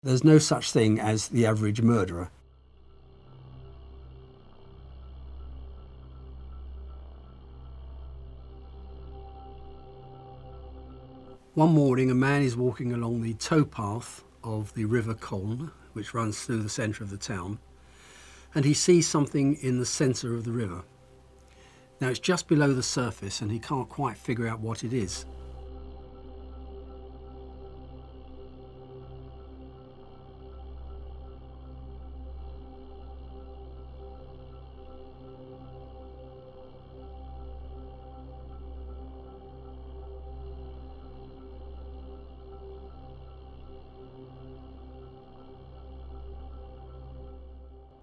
There's no such thing as the average murderer. One morning, a man is walking along the towpath of the River Colne, which runs through the centre of the town, and he sees something in the centre of the river. Now, it's just below the surface and he can't quite figure out what it is.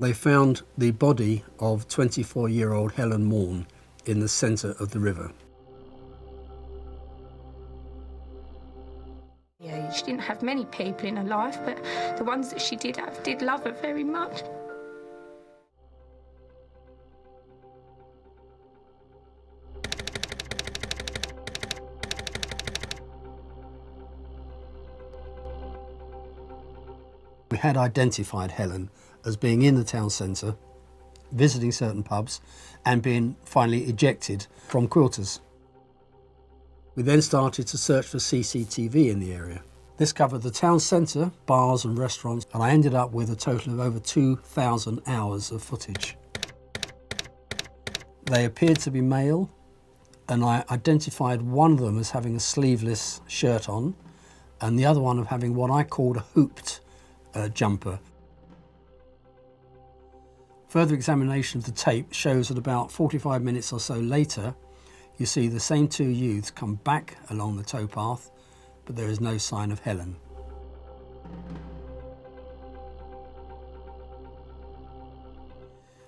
They found the body of 24-year-old Helen Morn in the centre of the river. Yeah, she didn't have many people in her life, but the ones that she did have did love her very much. We had identified Helen as being in the town centre, visiting certain pubs, and being finally ejected from Quilters. We then started to search for CCTV in the area. This covered the town centre, bars and restaurants, and I ended up with a total of over 2,000 hours of footage. They appeared to be male, and I identified one of them as having a sleeveless shirt on, and the other one of having what I called a hooped jumper. Further examination of the tape shows that about 45 minutes or so later, you see the same two youths come back along the towpath, but there is no sign of Helen.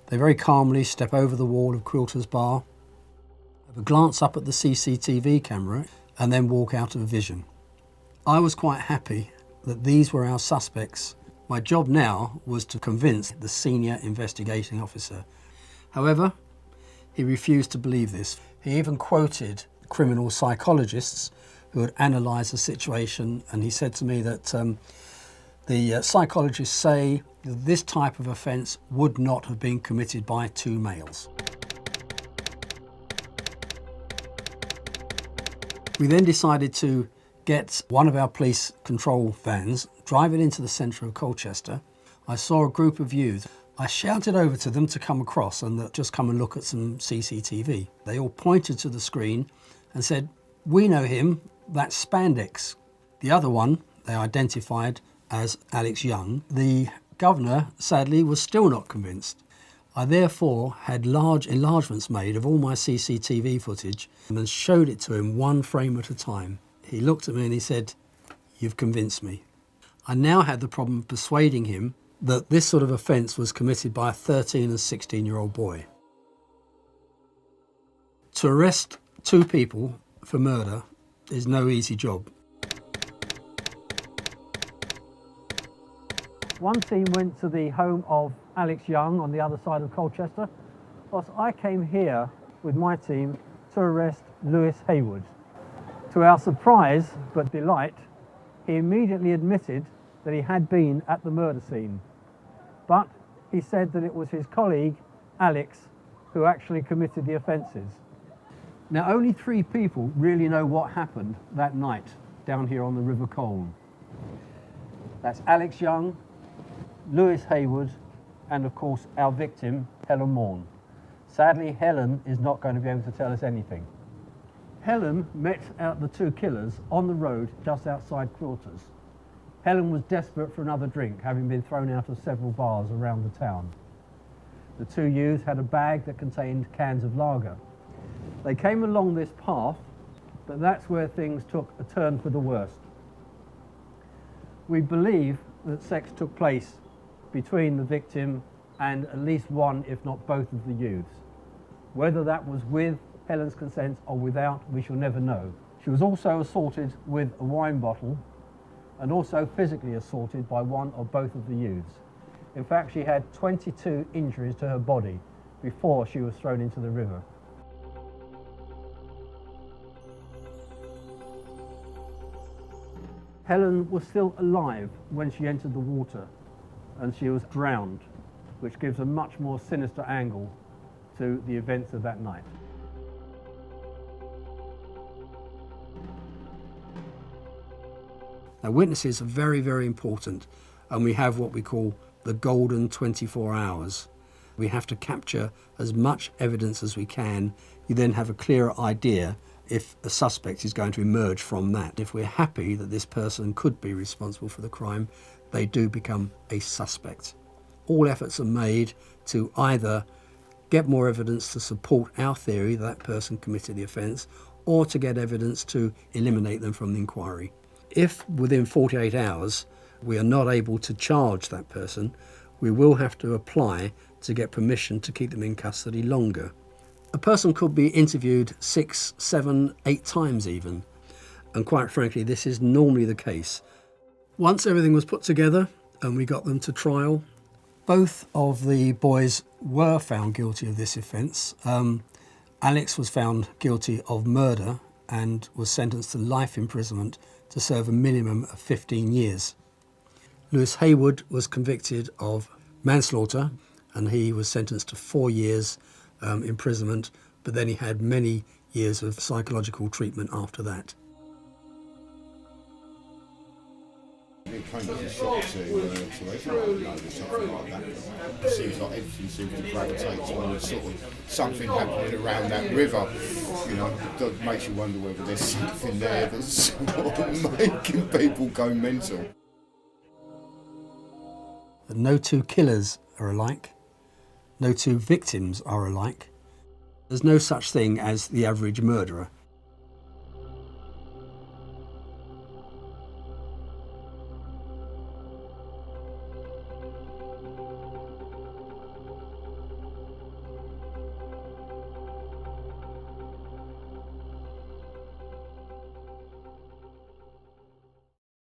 They very calmly step over the wall of Quilter's bar, have a glance up at the CCTV camera, and then walk out of vision. I was quite happy that these were our suspects. My job now was to convince the senior investigating officer. However, he refused to believe this. He even quoted criminal psychologists who had analysed the situation, and he said to me that the psychologists say that this type of offence would not have been committed by two males. We then decided to get one of our police control vans, drive it into the centre of Colchester. I saw a group of youths. I shouted over to them to come across and just come and look at some CCTV. They all pointed to the screen and said, "We know him, that's Spandex." The other one they identified as Alex Young. The governor, sadly, was still not convinced. I therefore had large enlargements made of all my CCTV footage and showed it to him one frame at a time. He looked at me and he said, "You've convinced me." I now had the problem of persuading him that this sort of offence was committed by a 13 and 16-year-old boy. To arrest two people for murder is no easy job. One team went to the home of Alex Young on the other side of Colchester, whilst I came here with my team to arrest Lewis Haywood. To our surprise, but delight, he immediately admitted that he had been at the murder scene. But he said that it was his colleague, Alex, who actually committed the offences. Now, only 3 people really know what happened that night down here on the River Colne. That's Alex Young, Lewis Haywood, and of course our victim, Helen Morn. Sadly, Helen is not going to be able to tell us anything. Helen met out the 2 killers on the road just outside Quilters. Helen was desperate for another drink, having been thrown out of several bars around the town. The 2 youths had a bag that contained cans of lager. They came along this path, but that's where things took a turn for the worst. We believe that sex took place between the victim and at least one, if not both, of the youths. Whether that was with Helen's consent or without, we shall never know. She was also assaulted with a wine bottle and also physically assaulted by one or both of the youths. In fact, she had 22 injuries to her body before she was thrown into the river. Helen was still alive when she entered the water, and she was drowned, which gives a much more sinister angle to the events of that night. Now, witnesses are very, very important, and we have what we call the golden 24 hours. We have to capture as much evidence as we can. You then have a clearer idea if a suspect is going to emerge from that. If we're happy that this person could be responsible for the crime, they do become a suspect. All efforts are made to either get more evidence to support our theory that person committed the offence, or to get evidence to eliminate them from the inquiry. If within 48 hours we are not able to charge that person, we will have to apply to get permission to keep them in custody longer. A person could be interviewed 6, 7, 8 times even, and quite frankly this is normally the case. Once everything was put together and we got them to trial, both of the boys were found guilty of this offence. Alex was found guilty of murder and was sentenced to life imprisonment to serve a minimum of 15 years. Lewis Haywood was convicted of manslaughter and he was sentenced to 4 years imprisonment, but then he had many years of psychological treatment after that. It came as a shock to everyone, you know, something like that. It seems like everything seems to gravitate towards sort of something happening around that river. You know, it makes you wonder whether there's something there that's sort of making people go mental. No two killers are alike. No two victims are alike. There's no such thing as the average murderer.